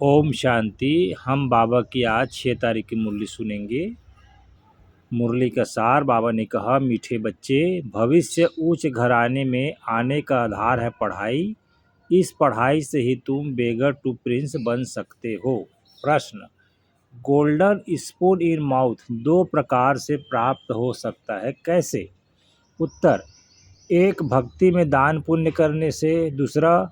ओम शांति। हम बाबा की आज 6 तारीख की मुरली सुनेंगे। मुरली का सार बाबा ने कहा, मीठे बच्चे, भविष्य उच्च घराने में आने का आधार है पढ़ाई। इस पढ़ाई से ही तुम बेगर टू प्रिंस बन सकते हो। प्रश्न, गोल्डन स्पून इन माउथ 2 प्रकार से प्राप्त हो सकता है, कैसे? उत्तर, एक भक्ति में दान पुण्य करने से, दूसरा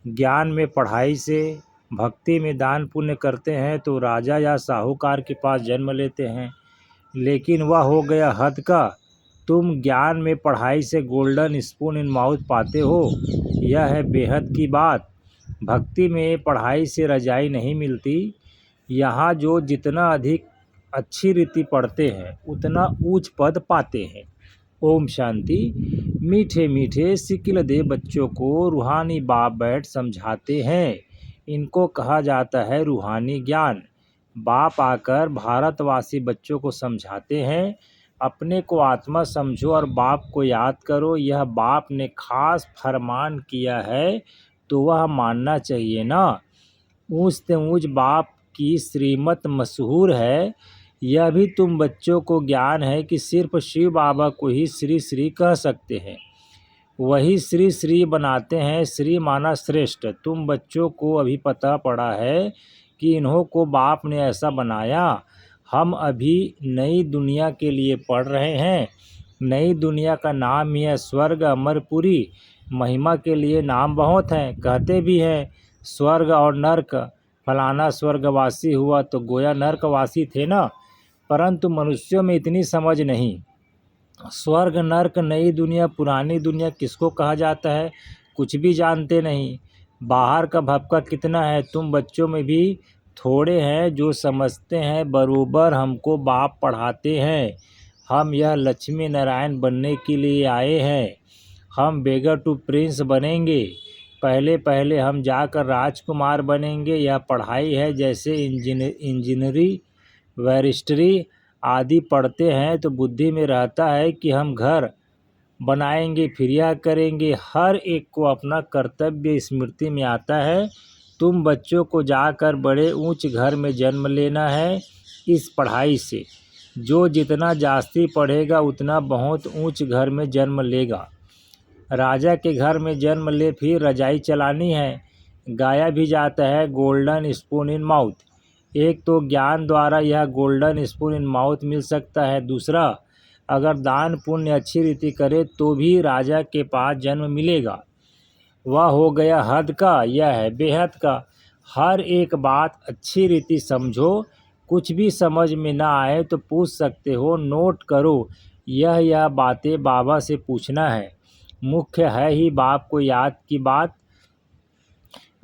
ज्ञान में पढ़ाई से। भक्ति में दान पुण्य करते हैं तो राजा या साहूकार के पास जन्म लेते हैं, लेकिन वह हो गया हद का। तुम ज्ञान में पढ़ाई से गोल्डन स्पून इन माउथ पाते हो, यह है बेहद की बात। भक्ति में पढ़ाई से रजाई नहीं मिलती। यहाँ जो जितना अधिक अच्छी रीति पढ़ते हैं उतना ऊंच पद पाते हैं। ओम शांति। मीठे मीठे सिकिलदे बच्चों को रूहानी बाप बैठ समझाते हैं। इनको कहा जाता है रूहानी ज्ञान। बाप आकर भारतवासी बच्चों को समझाते हैं, अपने को आत्मा समझो और बाप को याद करो। यह बाप ने खास फरमान किया है तो वह मानना चाहिए ना। ऊंच से ऊंच बाप की श्रीमत मशहूर है। यह भी तुम बच्चों को ज्ञान है कि सिर्फ शिव बाबा को ही श्री श्री कह सकते हैं। वही श्री श्री बनाते हैं। श्री माना श्रेष्ठ। तुम बच्चों को अभी पता पड़ा है कि इन्हों को बाप ने ऐसा बनाया। हम अभी नई दुनिया के लिए पढ़ रहे हैं। नई दुनिया का नाम ही है स्वर्ग अमरपुरी। महिमा के लिए नाम बहुत हैं, कहते भी हैं स्वर्ग और नर्क। फलाना स्वर्गवासी हुआ तो गोया नर्कवासी थे ना। परंतु मनुष्यों में इतनी समझ नहीं। स्वर्ग नर्क, नई दुनिया, पुरानी दुनिया किसको कहा जाता है, कुछ भी जानते नहीं। बाहर का भपका कितना है। तुम बच्चों में भी थोड़े हैं जो समझते हैं। बरोबर हमको बाप पढ़ाते हैं। हम यह लक्ष्मी नारायण बनने के लिए आए हैं। हम बेगर टू प्रिंस बनेंगे। पहले पहले हम जाकर राजकुमार बनेंगे। यह पढ़ाई है। जैसे इंजीनियरिंग, बैरिस्टरी आदि पढ़ते हैं तो बुद्धि में रहता है कि हम घर बनाएंगे, फिर यह करेंगे। हर एक को अपना कर्तव्य स्मृति में आता है। तुम बच्चों को जाकर बड़े ऊंच घर में जन्म लेना है इस पढ़ाई से। जो जितना जास्ती पढ़ेगा उतना बहुत ऊंच घर में जन्म लेगा। राजा के घर में जन्म ले फिर रजाई चलानी है। गाया भी जाता है गोल्डन स्पून इन माउथ। एक तो ज्ञान द्वारा यह गोल्डन स्पून इन माउथ मिल सकता है, दूसरा अगर दान पुण्य अच्छी रीति करे तो भी राजा के पास जन्म मिलेगा। वह हो गया हद का, यह है बेहद का। हर एक बात अच्छी रीति समझो। कुछ भी समझ में ना आए तो पूछ सकते हो, नोट करो। यह बातें बाबा से पूछना है। मुख्य है ही बाप को याद की बात।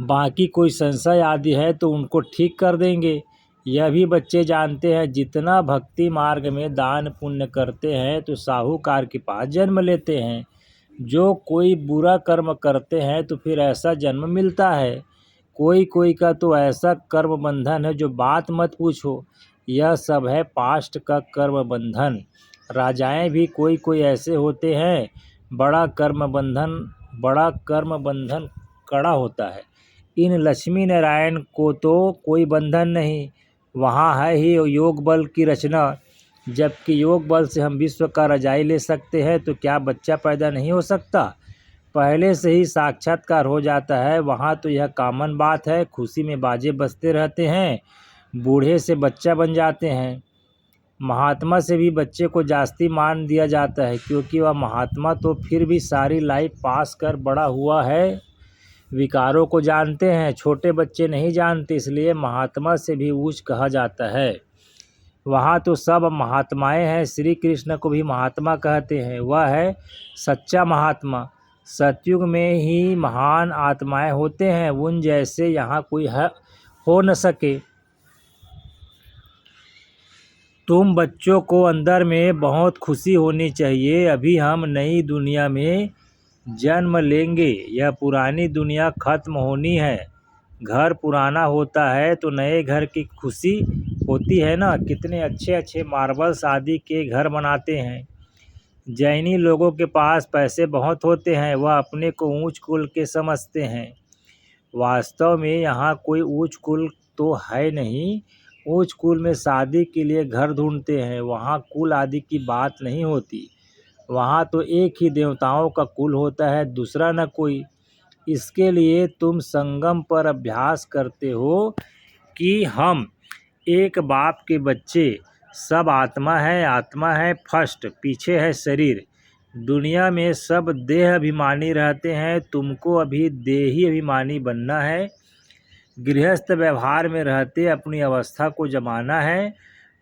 बाकी कोई संशय आदि है तो उनको ठीक कर देंगे। यह भी बच्चे जानते हैं, जितना भक्ति मार्ग में दान पुण्य करते हैं तो साहूकार के पास जन्म लेते हैं। जो कोई बुरा कर्म करते हैं तो फिर ऐसा जन्म मिलता है। कोई कोई का तो ऐसा कर्म बंधन है जो बात मत पूछो। यह सब है पास्ट का कर्म बंधन। राजाएं भी कोई कोई ऐसे होते हैं, बड़ा कर्म बंधन कड़ा होता है। इन लक्ष्मी नारायण को तो कोई बंधन नहीं। वहाँ है ही योग बल की रचना। जबकि योग बल से हम विश्व का रजाई ले सकते हैं तो क्या बच्चा पैदा नहीं हो सकता? पहले से ही साक्षात्कार हो जाता है। वहाँ तो यह कॉमन बात है। खुशी में बाजे बजते रहते हैं। बूढ़े से बच्चा बन जाते हैं। महात्मा से भी बच्चे को जास्ती मान दिया जाता है, क्योंकि वह महात्मा तो फिर भी सारी लाइफ पास कर बड़ा हुआ है। विकारों को जानते हैं, छोटे बच्चे नहीं जानते, इसलिए महात्मा से भी ऊंच कहा जाता है। वहाँ तो सब महात्माएं हैं। श्री कृष्ण को भी महात्मा कहते हैं। वह है सच्चा महात्मा। सतयुग में ही महान आत्माएं होते हैं। उन जैसे यहाँ कोई हो न सके। तुम बच्चों को अंदर में बहुत खुशी होनी चाहिए। अभी हम नई दुनिया में जन्म लेंगे। यह पुरानी दुनिया खत्म होनी है। घर पुराना होता है तो नए घर की खुशी होती है ना। कितने अच्छे अच्छे मार्बल्स आदि के घर बनाते हैं। जैनी लोगों के पास पैसे बहुत होते हैं। वह अपने को ऊंच कुल के समझते हैं। वास्तव में यहाँ कोई ऊंच कुल तो है नहीं। ऊंच कुल में शादी के लिए घर ढूंढते हैं, वहाँ कुल आदि की बात नहीं होती। वहाँ तो एक ही देवताओं का कुल होता है, दूसरा न कोई। इसके लिए तुम संगम पर अभ्यास करते हो कि हम एक बाप के बच्चे, सब आत्मा है फर्स्ट, पीछे है शरीर। दुनिया में सब देह अभिमानी रहते हैं, तुमको अभी देही अभिमानी बनना है। गृहस्थ व्यवहार में रहते अपनी अवस्था को जमाना है।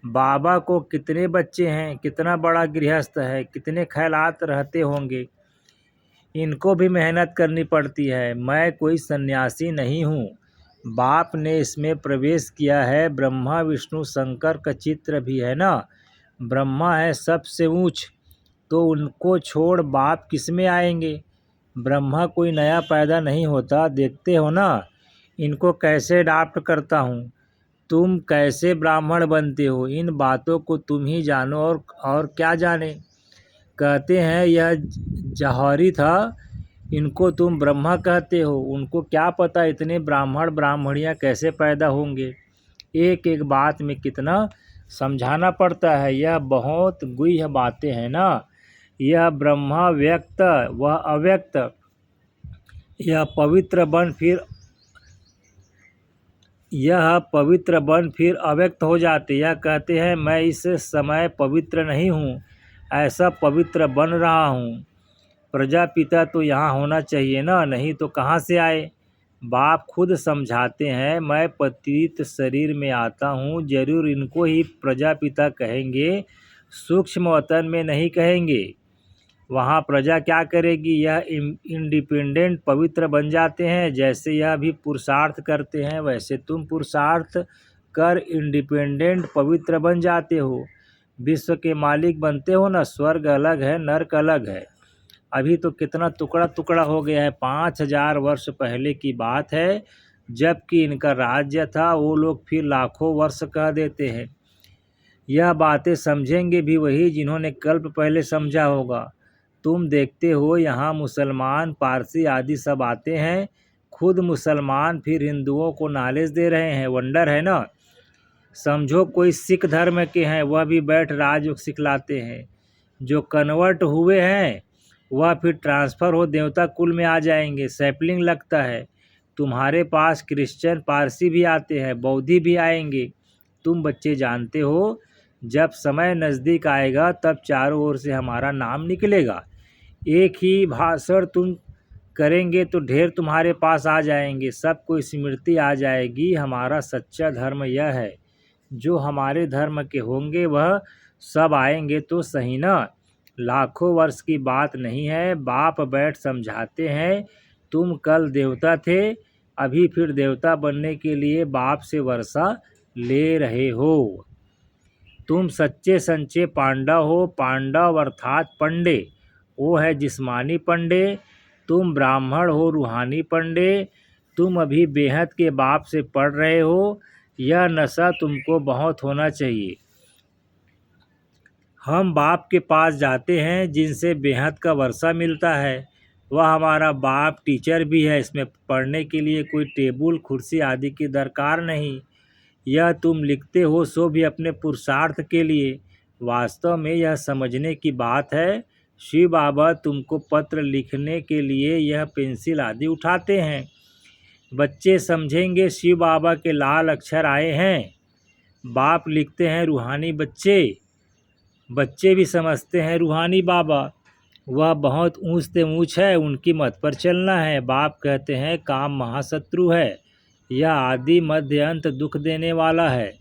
बाबा को कितने बच्चे हैं, कितना बड़ा गृहस्थ है, कितने ख्यालात रहते होंगे, इनको भी मेहनत करनी पड़ती है। मैं कोई सन्यासी नहीं हूँ, बाप ने इसमें प्रवेश किया है। ब्रह्मा विष्णु शंकर का चित्र भी है ना। ब्रह्मा है सबसे ऊंच, तो उनको छोड़ बाप किस में आएंगे। ब्रह्मा कोई नया पैदा नहीं होता, देखते हो ना इनको कैसे अडॉप्ट करता हूँ। तुम कैसे ब्राह्मण बनते हो, इन बातों को तुम ही जानो और क्या जाने। कहते हैं यह जौहरी था, इनको तुम ब्रह्मा कहते हो। उनको क्या पता इतने ब्राह्मण ब्राह्मणियाँ कैसे पैदा होंगे। एक एक बात में कितना समझाना पड़ता है, यह बहुत गुह्य बातें हैं ना। यह ब्रह्मा व्यक्त, वह अव्यक्त, यह पवित्र बन फिर अव्यक्त हो जाते। यह कहते हैं मैं इस समय पवित्र नहीं हूँ, ऐसा पवित्र बन रहा हूँ। प्रजापिता तो यहाँ होना चाहिए ना, नहीं तो कहाँ से आए। बाप खुद समझाते हैं मैं पतित शरीर में आता हूँ, जरूर इनको ही प्रजापिता कहेंगे, सूक्ष्म वतन में नहीं कहेंगे। वहाँ प्रजा क्या करेगी, यह इंडिपेंडेंट पवित्र बन जाते हैं। जैसे यह भी पुरुषार्थ करते हैं, वैसे तुम पुरुषार्थ कर इंडिपेंडेंट पवित्र बन जाते हो। विश्व के मालिक बनते हो ना। स्वर्ग अलग है, नर्क अलग है। अभी तो कितना टुकड़ा टुकड़ा हो गया है। 5000 वर्ष पहले की बात है, जबकि इनका राज्य था। वो लोग फिर लाखों वर्ष कह देते हैं। यह बातें समझेंगे भी वही जिन्होंने कल्प पहले समझा होगा। तुम देखते हो यहाँ मुसलमान, पारसी आदि सब आते हैं। खुद मुसलमान फिर हिंदुओं को नॉलेज दे रहे हैं, वंडर है ना। समझो कोई सिख धर्म के हैं, वह भी बैठ राजयोग सिखलाते हैं। जो कन्वर्ट हुए हैं वह फिर ट्रांसफ़र हो देवता कुल में आ जाएंगे। सैपलिंग लगता है। तुम्हारे पास क्रिश्चियन पारसी भी आते हैं, बौद्धि भी आएंगे। तुम बच्चे जानते हो जब समय नज़दीक आएगा तब चारों ओर से हमारा नाम निकलेगा। एक ही भाषण तुम करेंगे तो ढेर तुम्हारे पास आ जाएंगे, सबको स्मृति आ जाएगी। हमारा सच्चा धर्म यह है, जो हमारे धर्म के होंगे वह सब आएंगे तो सही ना। लाखों वर्ष की बात नहीं है। बाप बैठ समझाते हैं तुम कल देवता थे, अभी फिर देवता बनने के लिए बाप से वर्षा ले रहे हो। तुम सच्चे संचे पांडव हो। पांडव अर्थात पंडे, वो है जिस्मानी पंडे। तुम ब्राह्मण हो, रूहानी पंडे। तुम अभी बेहद के बाप से पढ़ रहे हो। यह नशा तुमको बहुत होना चाहिए। हम बाप के पास जाते हैं जिनसे बेहद का वर्षा मिलता है। वह हमारा बाप टीचर भी है। इसमें पढ़ने के लिए कोई टेबल कुर्सी आदि की दरकार नहीं। यह तुम लिखते हो सो भी अपने पुरुषार्थ के लिए। वास्तव में यह समझने की बात है। शिव बाबा तुमको पत्र लिखने के लिए यह पेंसिल आदि उठाते हैं। बच्चे समझेंगे शिव बाबा के लाल अक्षर आए हैं। बाप लिखते हैं रूहानी बच्चे। बच्चे भी समझते हैं रूहानी बाबा, वह बहुत ऊंच से ऊंच है, उनकी मत पर चलना है। बाप कहते हैं काम महाशत्रु है, यह आदि मध्य अंत दुख देने वाला है।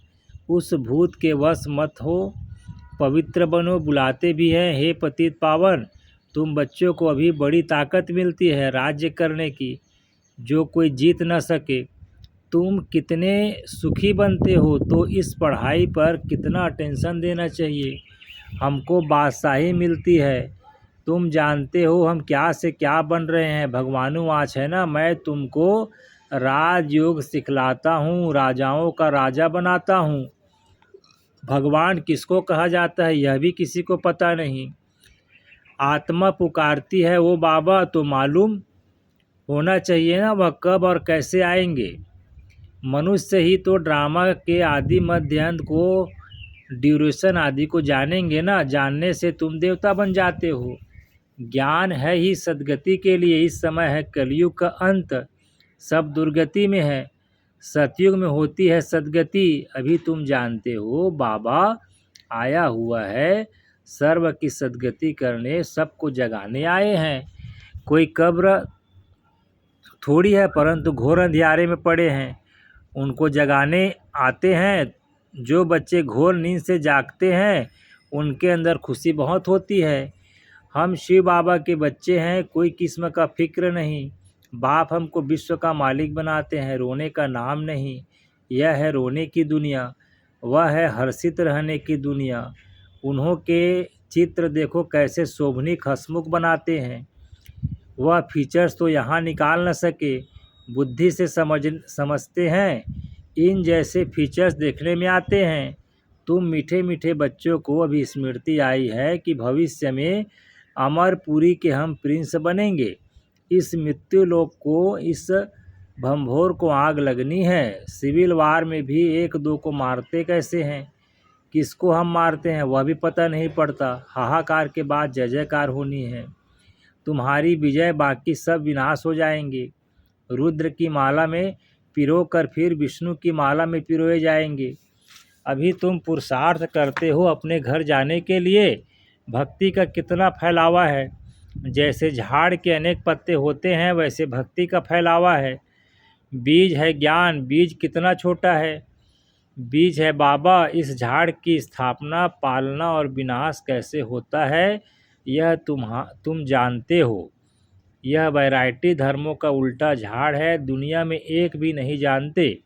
उस भूत के वश मत हो, पवित्र बनो। बुलाते भी हैं हे पतित पावन। तुम बच्चों को अभी बड़ी ताकत मिलती है राज्य करने की, जो कोई जीत न सके। तुम कितने सुखी बनते हो, तो इस पढ़ाई पर कितना अटेंशन देना चाहिए। हमको बादशाही मिलती है। तुम जानते हो हम क्या से क्या बन रहे हैं। भगवानुवाच है ना, मैं तुमको राजयोग सिखलाता हूँ, राजाओं का राजा बनाता हूँ। भगवान किसको कहा जाता है यह भी किसी को पता नहीं। आत्मा पुकारती है वो बाबा तो मालूम होना चाहिए ना, वह कब और कैसे आएंगे। मनुष्य ही तो ड्रामा के आदि मध्य अंत को, ड्यूरेशन आदि को जानेंगे ना। जानने से तुम देवता बन जाते हो। ज्ञान है ही सद्गति के लिए। इस समय है कलयुग का अंत, सब दुर्गति में है। सतयुग में होती है सद्गति। अभी तुम जानते हो बाबा आया हुआ है सर्व की सद्गति करने, सबको जगाने आए हैं। कोई कब्र थोड़ी है, परंतु घोर अंधियारे में पड़े हैं, उनको जगाने आते हैं। जो बच्चे घोर नींद से जागते हैं उनके अंदर खुशी बहुत होती है। हम शिव बाबा के बच्चे हैं, कोई किस्म का फिक्र नहीं। बाप हमको विश्व का मालिक बनाते हैं, रोने का नाम नहीं। यह है रोने की दुनिया, वह है हर्षित रहने की दुनिया। उन्हों के चित्र देखो कैसे शोभनीक हंसमुख बनाते हैं। वह फीचर्स तो यहाँ निकाल न सके, बुद्धि से समझते हैं। इन जैसे फीचर्स देखने में आते हैं। तुम मीठे मीठे बच्चों को अभी स्मृति आई है कि भविष्य में अमरपुरी के हम प्रिंस बनेंगे। इस मृत्यु लोक को, इस भंभोर को आग लगनी है। सिविल वार में भी एक दो को मारते कैसे हैं, किसको हम मारते हैं वह भी पता नहीं पड़ता। हाहाकार के बाद जय जयकार होनी है। तुम्हारी विजय, बाकी सब विनाश हो जाएंगे। रुद्र की माला में पिरो कर फिर विष्णु की माला में पिरोए जाएंगे। अभी तुम पुरुषार्थ करते हो अपने घर जाने के लिए। भक्ति का कितना फैलावा है। जैसे झाड़ के अनेक पत्ते होते हैं वैसे भक्ति का फैलावा है। बीज है ज्ञान, बीज कितना छोटा है। बीज है बाबा। इस झाड़ की स्थापना, पालना और विनाश कैसे होता है यह तुम जानते हो। यह वैरायटी धर्मों का उल्टा झाड़ है, दुनिया में एक भी नहीं जानते।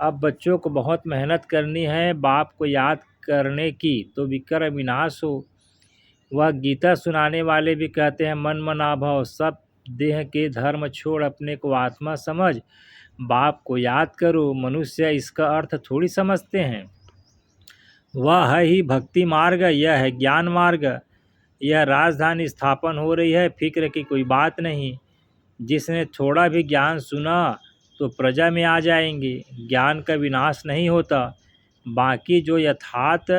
अब बच्चों को बहुत मेहनत करनी है बाप को याद करने की, तो विकर विनाश हो। वह गीता सुनाने वाले भी कहते हैं मन मना भव, सब देह के धर्म छोड़ अपने को आत्मा समझ, बाप को याद करो। मनुष्य इसका अर्थ थोड़ी समझते हैं। वह है ही भक्ति मार्ग, यह है ज्ञान मार्ग। यह राजधानी स्थापन हो रही है, फिक्र की कोई बात नहीं। जिसने थोड़ा भी ज्ञान सुना तो प्रजा में आ जाएंगे। ज्ञान का विनाश नहीं होता। बाकी जो यथार्थ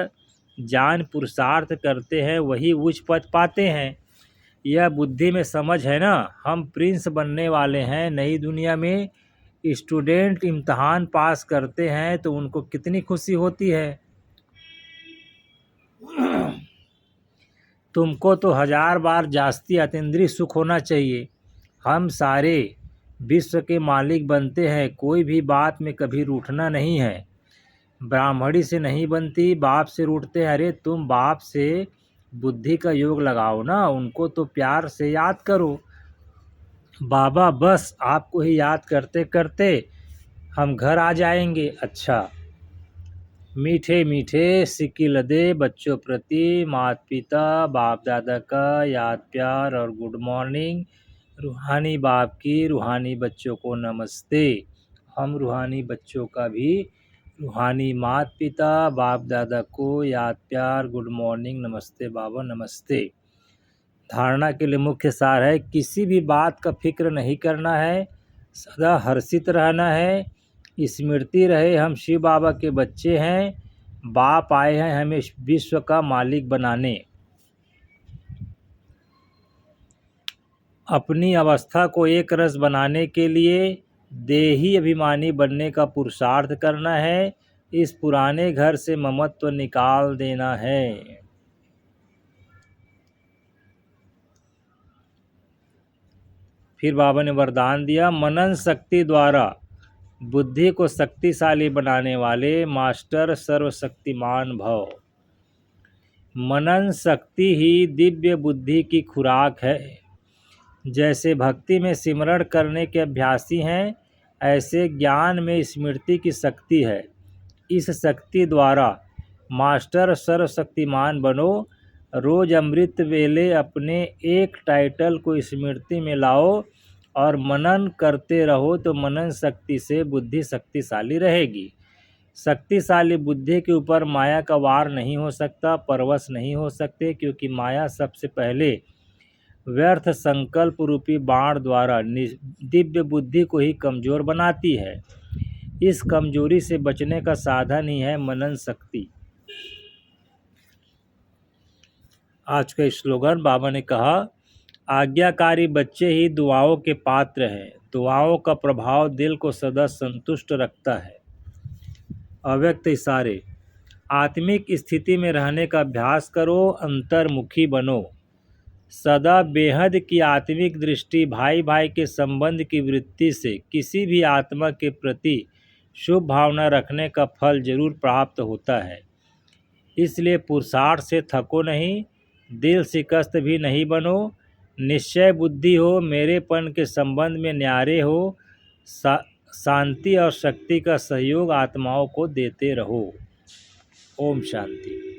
जान पुरुषार्थ करते हैं वही उच्च पद पाते हैं। यह बुद्धि में समझ है ना। हम प्रिंस बनने वाले हैं नई दुनिया में। स्टूडेंट इम्तहान पास करते हैं तो उनको कितनी खुशी होती है। तुमको तो 1000 बार जास्ती अतीन्द्रिय सुख होना चाहिए। हम सारे विश्व के मालिक बनते हैं, कोई भी बात में कभी रूठना नहीं है। ब्राह्मणी से नहीं बनती, बाप से रूठते हैं। अरे तुम बाप से बुद्धि का योग लगाओ ना, उनको तो प्यार से याद करो। बाबा बस आपको ही याद करते करते हम घर आ जाएंगे। अच्छा, मीठे मीठे सिक्की लदे बच्चों प्रति माता पिता बाप दादा का याद प्यार और गुड मॉर्निंग। रूहानी बाप की रूहानी बच्चों को नमस्ते। हम रूहानी बच्चों का भी रूहानी माता पिता बाप दादा को याद प्यार गुड मॉर्निंग नमस्ते बाबा नमस्ते। धारणा के लिए मुख्य सार है, किसी भी बात का फिक्र नहीं करना है, सदा हर्षित रहना है। स्मृति रहे हम शिव बाबा के बच्चे हैं, बाप आए हैं हमें विश्व का मालिक बनाने। अपनी अवस्था को एक रस बनाने के लिए देही अभिमानी बनने का पुरुषार्थ करना है। इस पुराने घर से ममत्व निकाल देना है। फिर बाबा ने वरदान दिया, मनन शक्ति द्वारा बुद्धि को शक्तिशाली बनाने वाले मास्टर सर्वशक्तिमान भव। मनन शक्ति ही दिव्य बुद्धि की खुराक है। जैसे भक्ति में सिमरण करने के अभ्यासी हैं, ऐसे ज्ञान में स्मृति की शक्ति है। इस शक्ति द्वारा मास्टर सर्वशक्तिमान बनो। रोज अमृत वेले अपने एक टाइटल को स्मृति में लाओ और मनन करते रहो, तो मनन शक्ति से बुद्धि शक्तिशाली रहेगी। शक्तिशाली बुद्धि के ऊपर माया का वार नहीं हो सकता, परवश नहीं हो सकते, क्योंकि माया सबसे पहले व्यर्थ संकल्प रूपी बाण द्वारा दिव्य बुद्धि को ही कमजोर बनाती है। इस कमजोरी से बचने का साधन ही है मनन शक्ति। आज का स्लोगन बाबा ने कहा, आज्ञाकारी बच्चे ही दुआओं के पात्र हैं। दुआओं का प्रभाव दिल को सदा संतुष्ट रखता है। अव्यक्त इशारे। आत्मिक स्थिति में रहने का अभ्यास करो, अंतर्मुखी बनो। सदा बेहद की आत्मिक दृष्टि, भाई भाई के संबंध की वृत्ति से किसी भी आत्मा के प्रति शुभ भावना रखने का फल जरूर प्राप्त होता है। इसलिए पुरुषार्थ से थको नहीं, दिल शिकस्त भी नहीं बनो। निश्चय बुद्धि हो, मेरेपन के संबंध में न्यारे हो। शांति और शक्ति का सहयोग आत्माओं को देते रहो। ओम शांति।